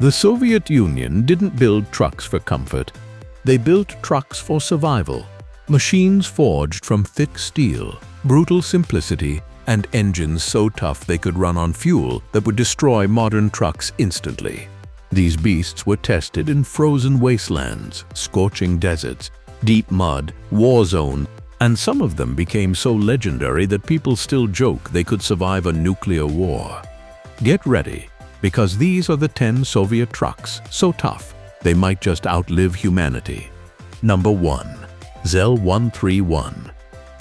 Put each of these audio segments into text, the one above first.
The Soviet Union didn't build trucks for comfort. They built trucks for survival. Machines forged from thick steel, brutal simplicity, and engines so tough they could run on fuel that would destroy modern trucks instantly. These beasts were tested in frozen wastelands, scorching deserts, deep mud, war zones, and some of them became so legendary that people still joke they could survive a nuclear war. Get ready, because these are the 10 Soviet trucks so tough they might just outlive humanity. Number 1. Zel-131.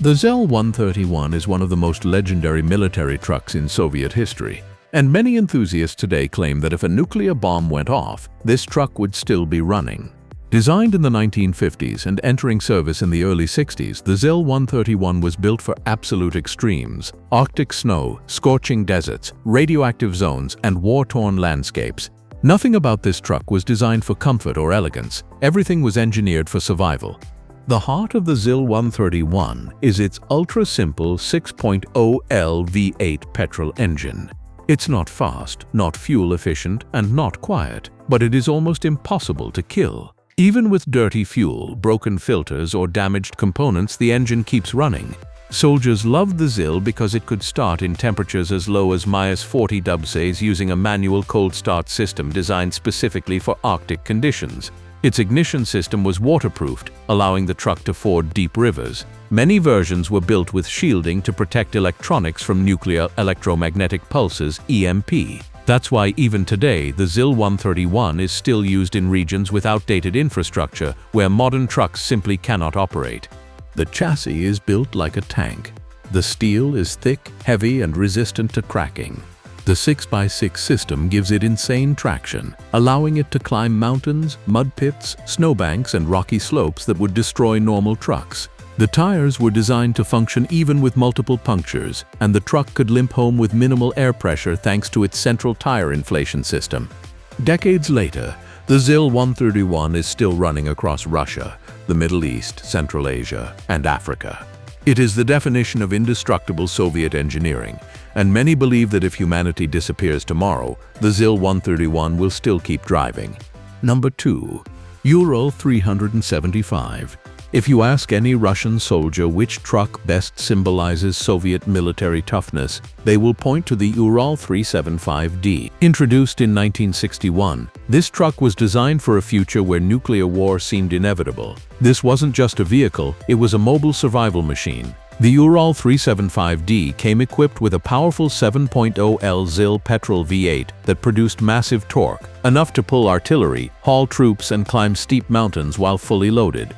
The Zel-131 is one of the most legendary military trucks in Soviet history, and many enthusiasts today claim that if a nuclear bomb went off, this truck would still be running. Designed in the 1950s and entering service in the early 60s, the Zel-131 was built for absolute extremes: Arctic snow, scorching deserts, radioactive zones, and war-torn landscapes. Nothing about this truck was designed for comfort or elegance. Everything was engineered for survival. The heart of the Zel-131 is its ultra-simple 6.0L V8 petrol engine. It's not fast, not fuel-efficient, and not quiet, but it is almost impossible to kill. Even with dirty fuel, broken filters, or damaged components, the engine keeps running. Soldiers loved the Zel because it could start in temperatures as low as -40 degrees using a manual cold start system designed specifically for Arctic conditions. Its ignition system was waterproofed, allowing the truck to ford deep rivers. Many versions were built with shielding to protect electronics from nuclear electromagnetic pulses (EMP). That's why even today, the Zel-131 is still used in regions with outdated infrastructure where modern trucks simply cannot operate. The chassis is built like a tank. The steel is thick, heavy, and resistant to cracking. The 6x6 system gives it insane traction, allowing it to climb mountains, mud pits, snowbanks, and rocky slopes that would destroy normal trucks. The tires were designed to function even with multiple punctures, and the truck could limp home with minimal air pressure thanks to its central tire inflation system. Decades later, the Zel-131 is still running across Russia, the Middle East, Central Asia, and Africa. It is the definition of indestructible Soviet engineering, and many believe that if humanity disappears tomorrow, the Zel-131 will still keep driving. Number 2. Ural 375. If you ask any Russian soldier which truck best symbolizes Soviet military toughness, they will point to the Ural 375D. Introduced in 1961, this truck was designed for a future where nuclear war seemed inevitable. This wasn't just a vehicle, it was a mobile survival machine. The Ural 375D came equipped with a powerful 7.0L Zel petrol V8 that produced massive torque, enough to pull artillery, haul troops, and climb steep mountains while fully loaded.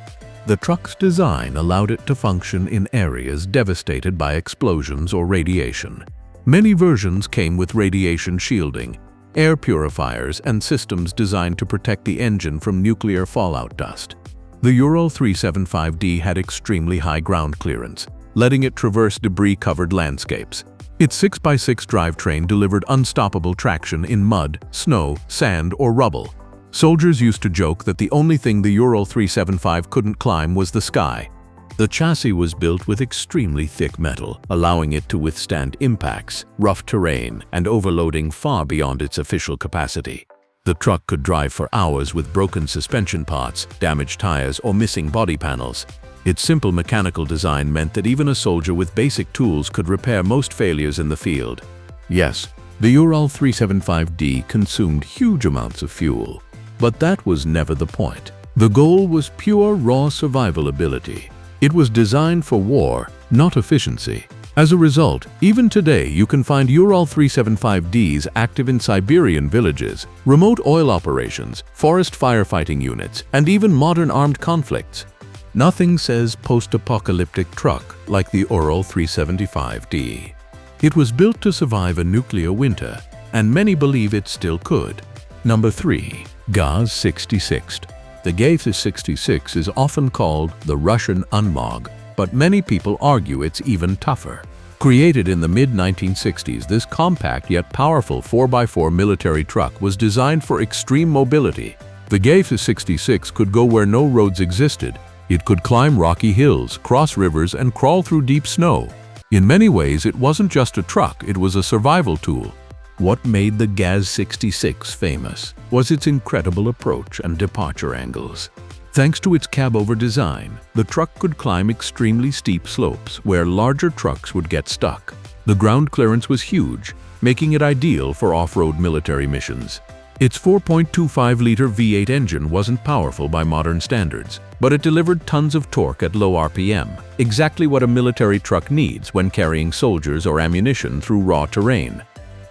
The truck's design allowed it to function in areas devastated by explosions or radiation. Many versions came with radiation shielding, air purifiers, and systems designed to protect the engine from nuclear fallout dust. The Ural 375D had extremely high ground clearance, letting it traverse debris-covered landscapes. Its 6x6 drivetrain delivered unstoppable traction in mud, snow, sand, or rubble. Soldiers used to joke that the only thing the Ural 375 couldn't climb was the sky. The chassis was built with extremely thick metal, allowing it to withstand impacts, rough terrain, and overloading far beyond its official capacity. The truck could drive for hours with broken suspension parts, damaged tires, or missing body panels. Its simple mechanical design meant that even a soldier with basic tools could repair most failures in the field. Yes, the Ural 375D consumed huge amounts of fuel. But that was never the point. The goal was pure raw survival ability. It was designed for war, not efficiency. As a result, even today you can find Ural 375Ds active in Siberian villages, remote oil operations, forest firefighting units, and even modern armed conflicts. Nothing says post-apocalyptic truck like the Ural 375D. It was built to survive a nuclear winter, and many believe it still could. Number 3. Gaz 66. The Gaz 66 is often called the Russian Unimog, but many people argue it's even tougher. Created in the mid-1960s, this compact yet powerful 4x4 military truck was designed for extreme mobility. The Gaz 66 could go where no roads existed. It could climb rocky hills, cross rivers, and crawl through deep snow. In many ways, it wasn't just a truck, it was a survival tool. What made the Gaz-66 famous was its incredible approach and departure angles. Thanks to its cab-over design, the truck could climb extremely steep slopes where larger trucks would get stuck. The ground clearance was huge, making it ideal for off-road military missions. Its 4.25-liter V8 engine wasn't powerful by modern standards, but it delivered tons of torque at low RPM, exactly what a military truck needs when carrying soldiers or ammunition through raw terrain.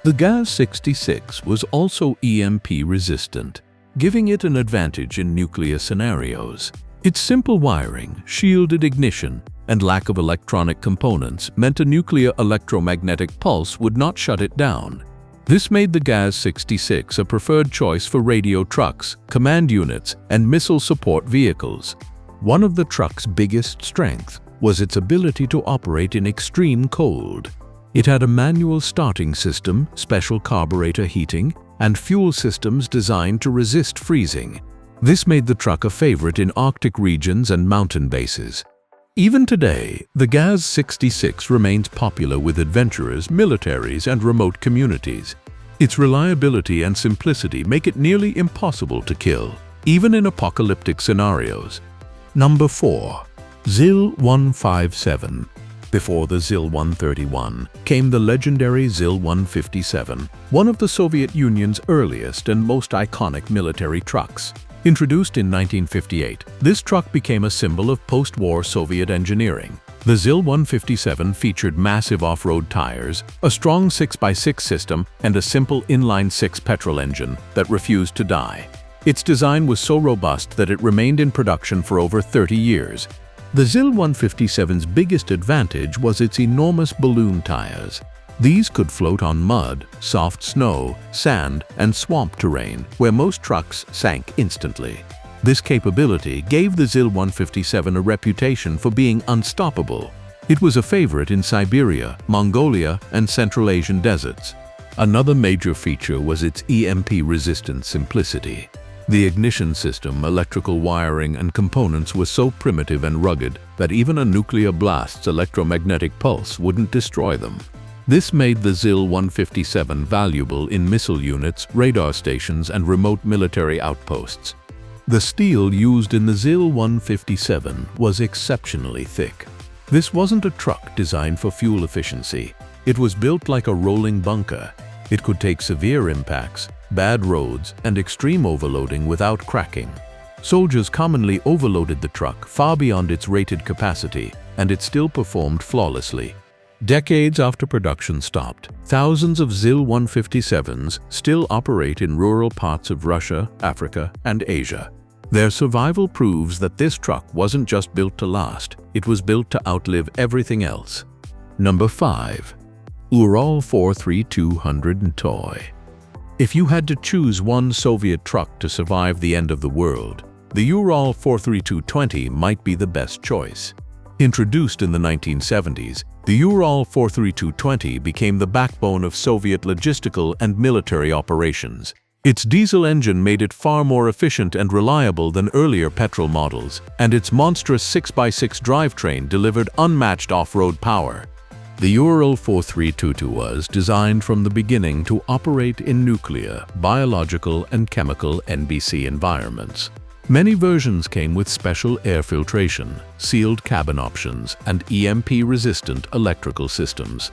The Gaz-66 was also EMP-resistant, giving it an advantage in nuclear scenarios. Its simple wiring, shielded ignition, and lack of electronic components meant a nuclear electromagnetic pulse would not shut it down. This made the Gaz-66 a preferred choice for radio trucks, command units, and missile support vehicles. One of the truck's biggest strengths was its ability to operate in extreme cold. It had a manual starting system, special carburetor heating, and fuel systems designed to resist freezing. This made the truck a favorite in Arctic regions and mountain bases. Even today, the Gaz-66 remains popular with adventurers, militaries, and remote communities. Its reliability and simplicity make it nearly impossible to kill, even in apocalyptic scenarios. Number 4. ZIL-157. Before the ZIL-131 came the legendary ZIL-157, one of the Soviet Union's earliest and most iconic military trucks. Introduced in 1958, this truck became a symbol of post-war Soviet engineering. The ZIL-157 featured massive off-road tires, a strong 6x6 system, and a simple inline-6 petrol engine that refused to die. Its design was so robust that it remained in production for over 30 years. The ZIL-157's biggest advantage was its enormous balloon tires. These could float on mud, soft snow, sand, and swamp terrain where most trucks sank instantly. This capability gave the ZIL-157 a reputation for being unstoppable. It was a favorite in Siberia, Mongolia, and Central Asian deserts. Another major feature was its EMP-resistant simplicity. The ignition system, electrical wiring, and components were so primitive and rugged that even a nuclear blast's electromagnetic pulse wouldn't destroy them. This made the ZIL-157 valuable in missile units, radar stations, and remote military outposts. The steel used in the ZIL-157 was exceptionally thick. This wasn't a truck designed for fuel efficiency. It was built like a rolling bunker. It could take severe impacts, bad roads, and extreme overloading without cracking. Soldiers commonly overloaded the truck far beyond its rated capacity, and it still performed flawlessly. Decades after production stopped, thousands of ZIL-157s still operate in rural parts of Russia, Africa, and Asia. Their survival proves that this truck wasn't just built to last, it was built to outlive everything else. Number 5. Ural 43200 toy. If you had to choose one Soviet truck to survive the end of the world, the Ural 43220 might be the best choice. Introduced in the 1970s, the Ural 43220 became the backbone of Soviet logistical and military operations. Its diesel engine made it far more efficient and reliable than earlier petrol models, and its monstrous 6x6 drivetrain delivered unmatched off-road power. The Ural 43220 was designed from the beginning to operate in nuclear, biological, and chemical NBC environments. Many versions came with special air filtration, sealed cabin options, and EMP-resistant electrical systems.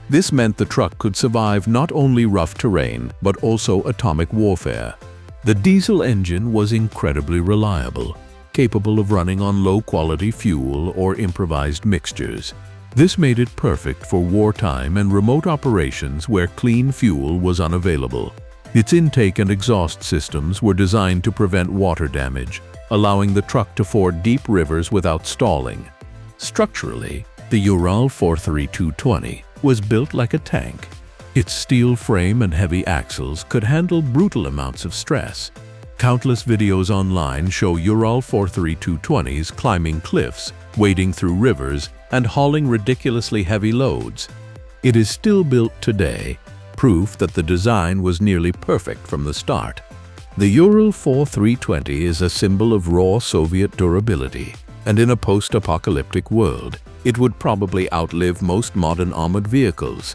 This meant the truck could survive not only rough terrain, but also atomic warfare. The diesel engine was incredibly reliable, capable of running on low-quality fuel or improvised mixtures. This made it perfect for wartime and remote operations where clean fuel was unavailable. Its intake and exhaust systems were designed to prevent water damage, allowing the truck to ford deep rivers without stalling. Structurally, the Ural 43220 was built like a tank. Its steel frame and heavy axles could handle brutal amounts of stress. Countless videos online show Ural 43220s climbing cliffs, wading through rivers, and hauling ridiculously heavy loads. It is still built today, proof that the design was nearly perfect from the start. The Ural 43220 is a symbol of raw Soviet durability, and in a post-apocalyptic world, it would probably outlive most modern armored vehicles.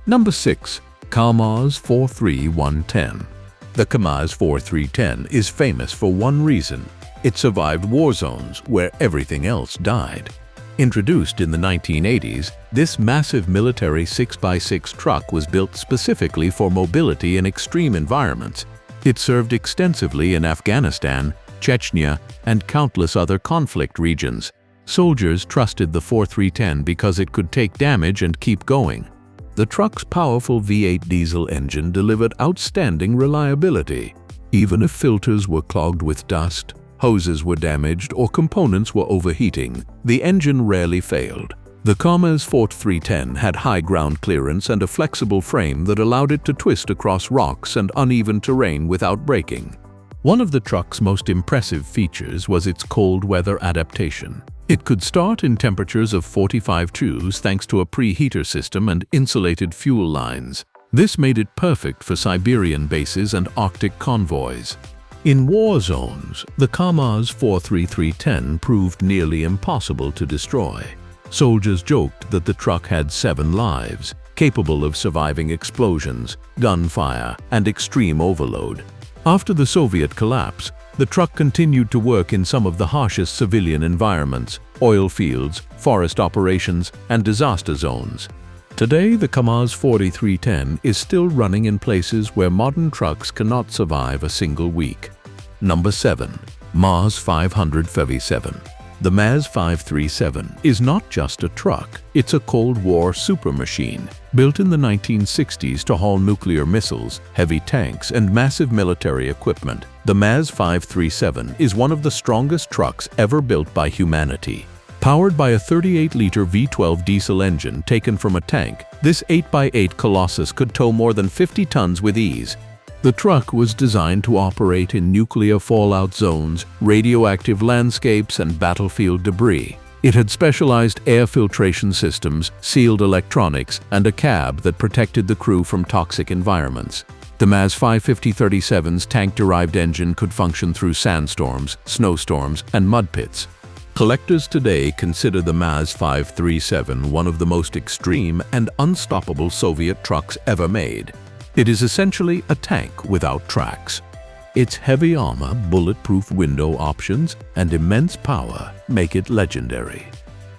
Number 6. Kamaz 43110. The Kamaz 4310 is famous for one reason: it survived war zones where everything else died. Introduced in the 1980s, this massive military 6x6 truck was built specifically for mobility in extreme environments. It served extensively in Afghanistan, Chechnya, and countless other conflict regions. Soldiers trusted the 4310 because it could take damage and keep going. The truck's powerful V8 diesel engine delivered outstanding reliability. Even if filters were clogged with dust, hoses were damaged, or components were overheating, the engine rarely failed. The Kamaz 4310 had high ground clearance and a flexible frame that allowed it to twist across rocks and uneven terrain without breaking. One of the truck's most impressive features was its cold weather adaptation. It could start in temperatures of 45 degrees thanks to a preheater system and insulated fuel lines. This made it perfect for Siberian bases and Arctic convoys. In war zones, the Kamaz 43310 proved nearly impossible to destroy. Soldiers joked that the truck had 7 lives, capable of surviving explosions, gunfire, and extreme overload. After the Soviet collapse, the truck continued to work in some of the harshest civilian environments: oil fields, forest operations, and disaster zones. Today, the Kamaz 4310 is still running in places where modern trucks cannot survive a single week. Number 7. MAZ 537. The MAZ 537 is not just a truck, it's a Cold War supermachine. Built in the 1960s to haul nuclear missiles, heavy tanks, and massive military equipment, the MAZ 537 is one of the strongest trucks ever built by humanity. Powered by a 38-liter V12 diesel engine taken from a tank, this 8x8 colossus could tow more than 50 tons with ease. The truck was designed to operate in nuclear fallout zones, radioactive landscapes, and battlefield debris. It had specialized air filtration systems, sealed electronics, and a cab that protected the crew from toxic environments. The MAZ 550-37's tank-derived engine could function through sandstorms, snowstorms, and mud pits. Collectors today consider the MAZ 537 one of the most extreme and unstoppable Soviet trucks ever made. It is essentially a tank without tracks. Its heavy armor, bulletproof window options, and immense power make it legendary.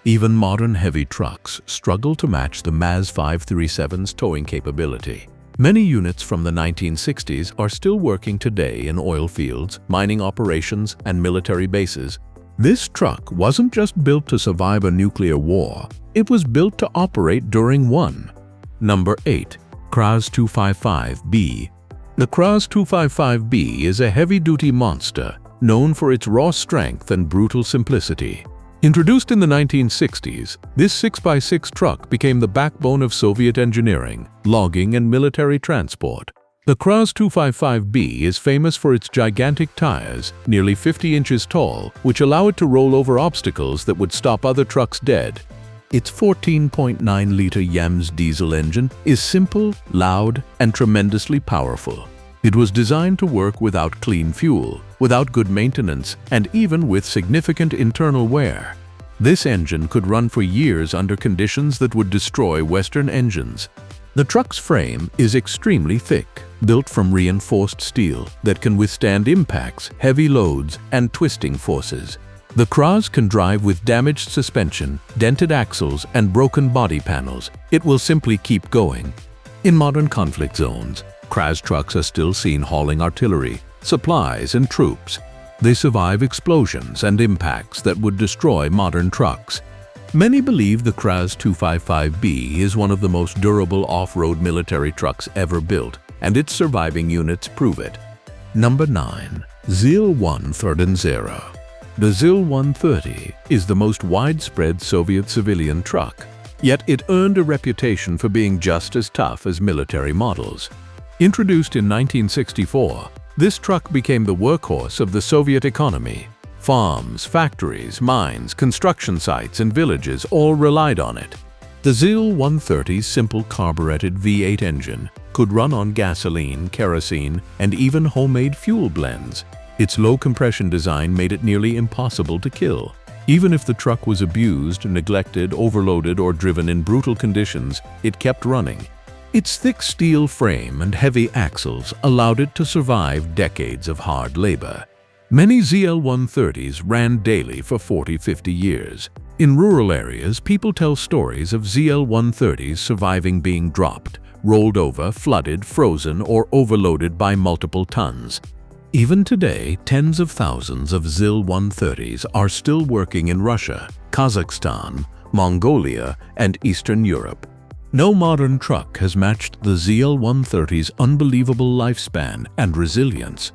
Even modern heavy trucks struggle to match the MAZ 537's towing capability. Many units from the 1960s are still working today in oil fields, mining operations, and military bases. This truck wasn't just built to survive a nuclear war, it was built to operate during one. Number 8. Kraz 255B. The Kraz 255B is a heavy-duty monster known for its raw strength and brutal simplicity. Introduced in the 1960s, this 6x6 truck became the backbone of Soviet engineering, logging, and military transport. The Kraz 255B is famous for its gigantic tires, nearly 50 inches tall, which allow it to roll over obstacles that would stop other trucks dead. Its 14.9-liter YAMS diesel engine is simple, loud, and tremendously powerful. It was designed to work without clean fuel, without good maintenance, and even with significant internal wear. This engine could run for years under conditions that would destroy Western engines. The truck's frame is extremely thick, built from reinforced steel that can withstand impacts, heavy loads, and twisting forces. The Kraz can drive with damaged suspension, dented axles, and broken body panels. It will simply keep going. In modern conflict zones, Kraz trucks are still seen hauling artillery, supplies, and troops. They survive explosions and impacts that would destroy modern trucks. Many believe the Kraz 255B is one of the most durable off-road military trucks ever built, and its surviving units prove it. Number 9. ZIL 130. The ZIL 130 is the most widespread Soviet civilian truck, yet it earned a reputation for being just as tough as military models. Introduced in 1964, this truck became the workhorse of the Soviet economy. Farms, factories, mines, construction sites, and villages all relied on it. The ZIL 130's simple carbureted V8 engine could run on gasoline, kerosene, and even homemade fuel blends. Its low-compression design made it nearly impossible to kill. Even if the truck was abused, neglected, overloaded, or driven in brutal conditions, it kept running. Its thick steel frame and heavy axles allowed it to survive decades of hard labor. Many ZL-130s ran daily for 40-50 years. In rural areas, people tell stories of ZL-130s surviving being dropped, rolled over, flooded, frozen, or overloaded by multiple tons. Even today, tens of thousands of ZL-130s are still working in Russia, Kazakhstan, Mongolia, and Eastern Europe. No modern truck has matched the ZL-130's unbelievable lifespan and resilience.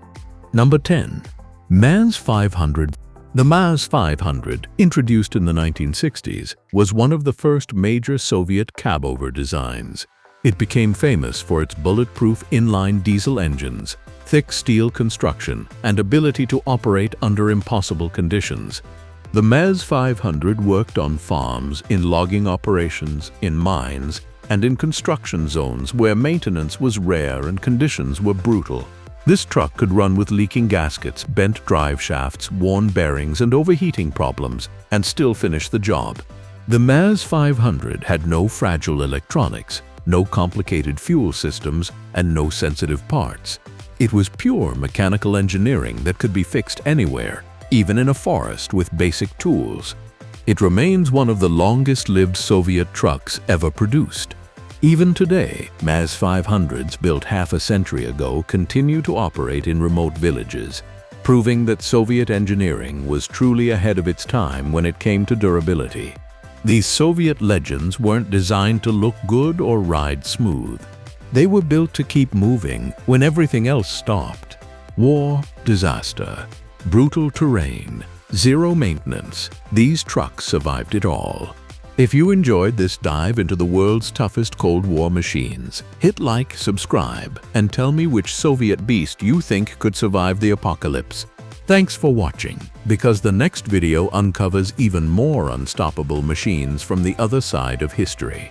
Number 10. MAZ 500. The MAZ 500, introduced in the 1960s, was one of the first major Soviet cab-over designs. It became famous for its bulletproof inline diesel engines, thick steel construction, and ability to operate under impossible conditions. The MAZ 500 worked on farms, in logging operations, in mines, and in construction zones where maintenance was rare and conditions were brutal. This truck could run with leaking gaskets, bent drive shafts, worn bearings, and overheating problems, and still finish the job. The MAZ 500 had no fragile electronics, no complicated fuel systems, and no sensitive parts. It was pure mechanical engineering that could be fixed anywhere, even in a forest with basic tools. It remains one of the longest-lived Soviet trucks ever produced. Even today, MAZ 500s built half a century ago continue to operate in remote villages, proving that Soviet engineering was truly ahead of its time when it came to durability. These Soviet legends weren't designed to look good or ride smooth. They were built to keep moving when everything else stopped. War, disaster, brutal terrain, zero maintenance, these trucks survived it all. If you enjoyed this dive into the world's toughest Cold War machines, hit like, subscribe, and tell me which Soviet beast you think could survive the apocalypse. Thanks for watching, because the next video uncovers even more unstoppable machines from the other side of history.